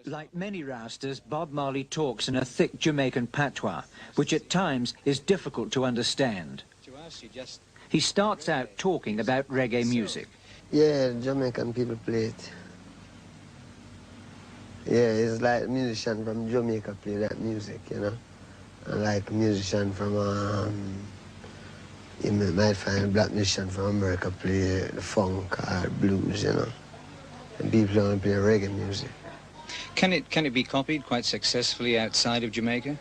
Like many Rastas, Bob Marley talks in a thick Jamaican patois, which at times is difficult to understand. He starts out talking about reggae music. Yeah, Jamaican people play it. Yeah, it's like musician from Jamaica play that music, you know. And like musician from, you might find a black musician from America play the funk or blues, you know. And people only play reggae music. Can it be copied quite successfully outside of Jamaica?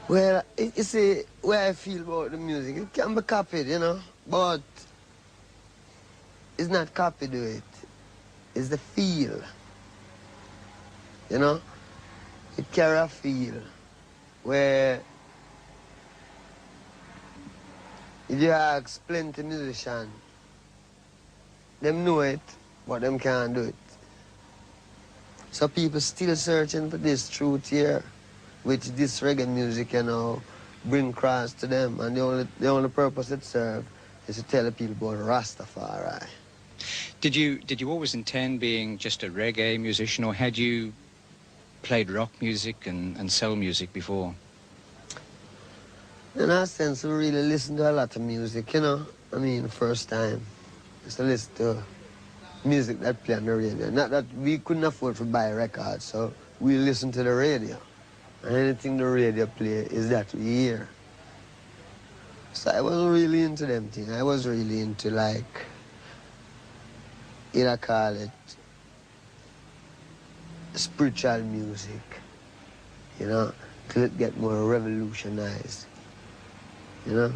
Well, you see, where I feel about the music, it can be copied, you know, but it's not copied to it. It's the feel, you know. It carry a feel where if you ask plenty musicians, them know it, but them can't do it. So people still searching for this truth here, which this reggae music, you know, bring across to them. And the only purpose it serves is to tell the people about Rastafari. Did you always intend being just a reggae musician, or had you played rock music and soul music before? In a sense, we really listen to a lot of music, you know. I mean, the first time, just to listen to music that play on the radio. Not that we couldn't afford to buy records, so we listen to the radio. And anything the radio play is that we hear. So I wasn't really into them things. I was really into, like, I call it spiritual music, you know, till it get more revolutionized, you know.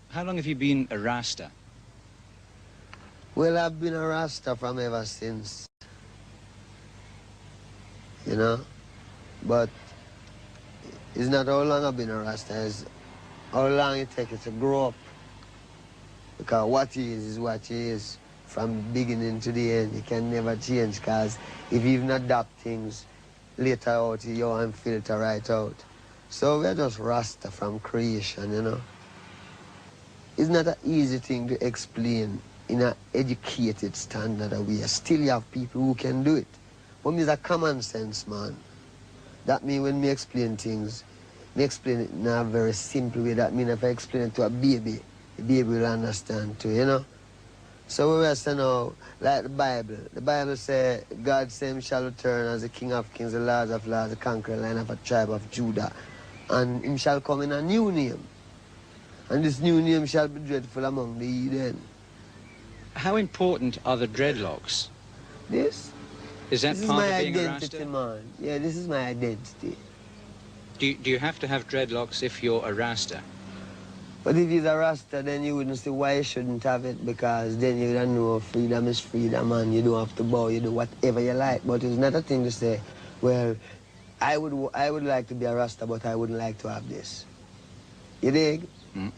How long have you been a Rasta? Well, I've been a Rasta from ever since, you know, but it's not how long I've been a Rasta, it's how long it takes to grow up. Because what he is what he is from the beginning to the end. You can never change, because if you even adopt things later out, you won't filter right out. So we're just Rasta from creation, you know. It's not an easy thing to explain in an educated standard way. Still you have people who can do it. But me is a common sense man. That means when me explain things, me explain it in a very simple way. That means if I explain it to a baby, the baby will understand too, you know. So we say now, like the Bible says, God same shall return as the King of Kings, the Lord of Lords, the conqueror line of a tribe of Judah. And him shall come in a new name. And this new name shall be dreadful among the heathen. How important are the dreadlocks? This? Is that this part is my of being identity, a Rasta? man. Yeah, this is my identity. Do you have to have dreadlocks if you're a Rasta? But if he's a Rasta, then you wouldn't see why you shouldn't have it, because then you don't know freedom is freedom and you don't have to bow, you do whatever you like. But it's not a thing to say, well, I would like to be a Rasta, but I wouldn't like to have this. You dig? Mm.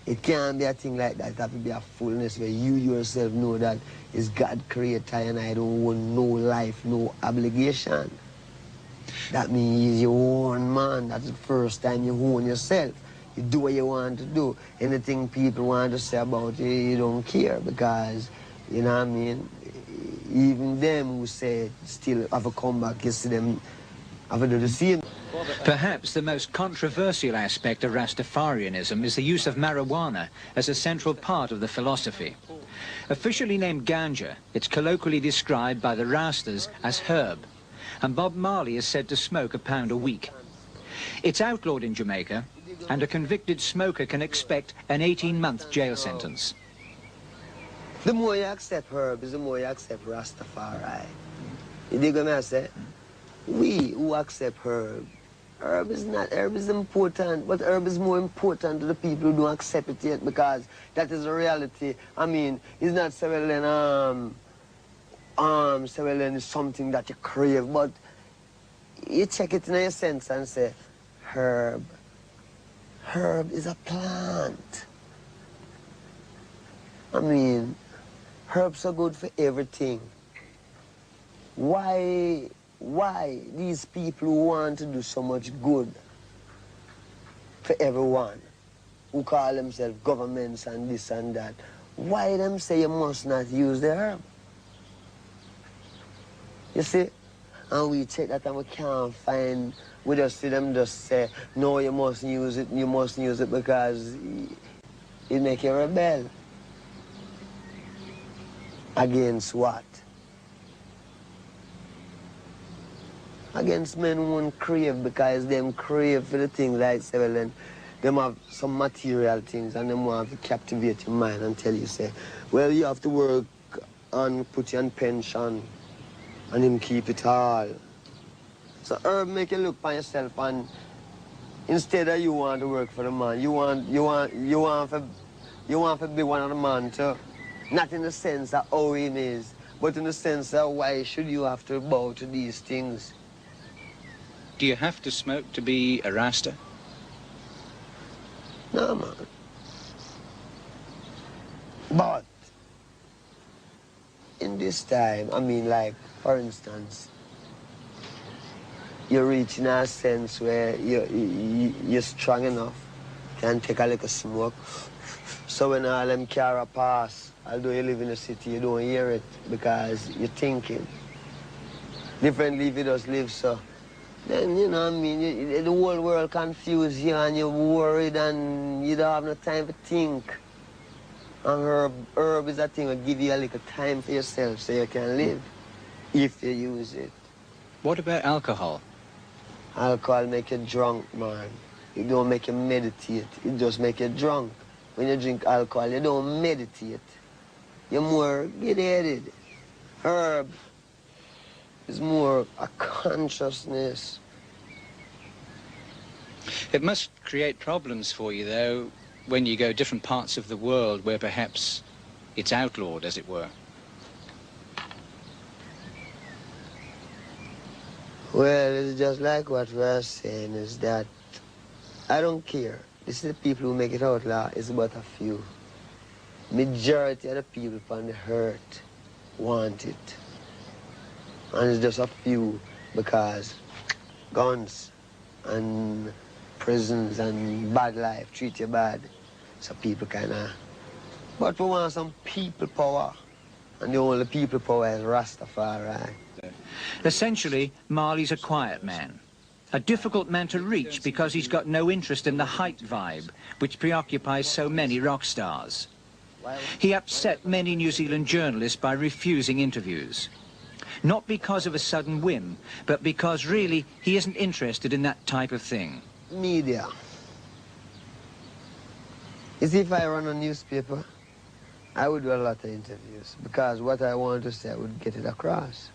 It can't be a thing like that. It has to be a fullness where you yourself know that it's God creator and I don't want no life, no obligation. That means you own man. That's the first time you own yourself. You do what you want to do. Anything people want to say about you, you don't care, because, you know what I mean, even them who say it still have a comeback, you see them have to do the same. Perhaps the most controversial aspect of Rastafarianism is the use of marijuana as a central part of the philosophy. Officially named ganja, it's colloquially described by the Rastas as herb, and Bob Marley is said to smoke a pound a week. It's outlawed in Jamaica, and a convicted smoker can expect an 18-month jail sentence. The more you accept herbs, the more you accept Rastafari. You dig what I say? We who accept herb is important, but herb is more important to the people who don't accept it yet, because that is a reality. I mean, it's not so well then, it's something that you crave, but you check it in your sense and say, herb is a plant. I mean, herbs are good for everything. Why these people who want to do so much good for everyone, who call themselves governments and this and that, why them say you must not use the herb? You see? And we check that and we can't find, we just see them just say, no, you mustn't use it because it make you rebel. Against what? Against men who won't crave, because them crave for the things like, say, well, then, them have some material things and them want to captivate your mind and tell you, say, well, you have to work and put you on pension and him keep it all. So Herb make you look for yourself, and instead of you want to work for the man, you want to be one of the man too. Not in the sense of how him is, but in the sense of why should you have to bow to these things. Do you have to smoke to be a Rasta? No, man. But in this time, I mean, like, for instance, you're reaching a sense where you're strong enough, can take a little smoke. So when all them car pass, although you live in the city, you don't hear it because you're thinking. Differently if you just live so. Then, you know what I mean, the whole world confused you and you're worried and you don't have no time to think. And herb is a thing that give you a little time for yourself so you can live, if you use it. What about alcohol? Alcohol make you drunk, man. It don't make you meditate, it just make you drunk. When you drink alcohol, you don't meditate. You're more get-headed. Herb is more a consciousness. It must create problems for you, though, when you go different parts of the world where perhaps it's outlawed, as it were. Well, it's just like what we're saying, is that I don't care. This is the people who make it outlaw, it's about a few. Majority of the people on the earth want it. And it's just a few because guns and prisons and bad life treat you bad. So people kind of... But we want some people power. And the only people power is Rastafari. Essentially, Marley's a quiet man. A difficult man to reach because he's got no interest in the hype vibe, which preoccupies so many rock stars. He upset many New Zealand journalists by refusing interviews. Not because of a sudden whim, but because really he isn't interested in that type of thing. Media. You see, if I run a newspaper, I would do a lot of interviews because what I want to say, I would get it across.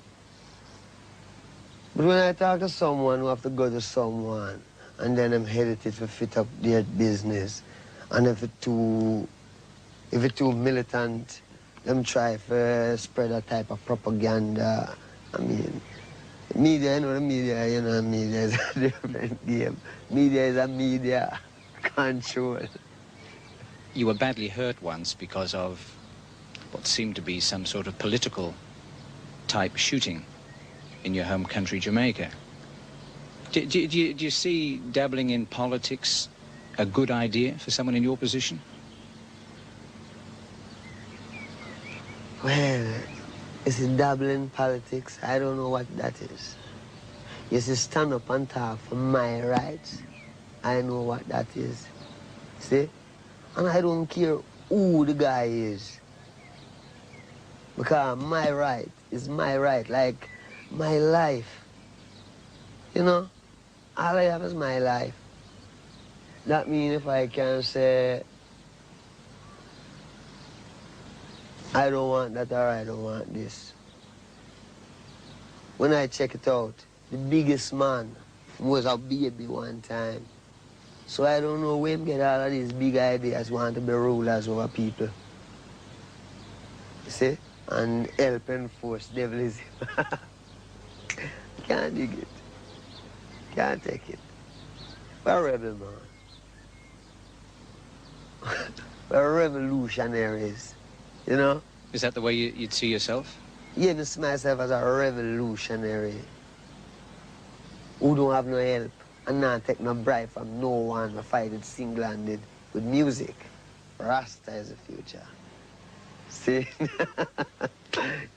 But when I talk to someone who have to go to someone and then I'm hesitant to fit up their business, and if it's too militant, them try to spread a type of propaganda. I mean, media, you know, the media, you know, media is a different game. Media is a media control. You were badly hurt once because of what seemed to be some sort of political type shooting in your home country, Jamaica. Do you see dabbling in politics a good idea for someone in your position? Well, is it dabbling in politics? I don't know what that is. You see, stand up and talk for my rights. I know what that is. See? And I don't care who the guy is. Because my right is my right, like my life. You know? All I have is my life. That means if I can say, I don't want that or I don't want this. When I check it out, the biggest man was a baby one time. So I don't know where him get all of these big ideas, want to be rulers over people. You see? And help enforce devilism. Can't dig it. Can't take it. We're rebel, man. We're revolutionaries. You know? Is that the way you'd see yourself? Yeah, I see myself as a revolutionary who don't have no help and not take no bribe from no one. I fight it single-handed with music. Rasta is the future. See?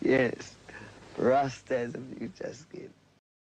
Yes. Rasta is a future skate.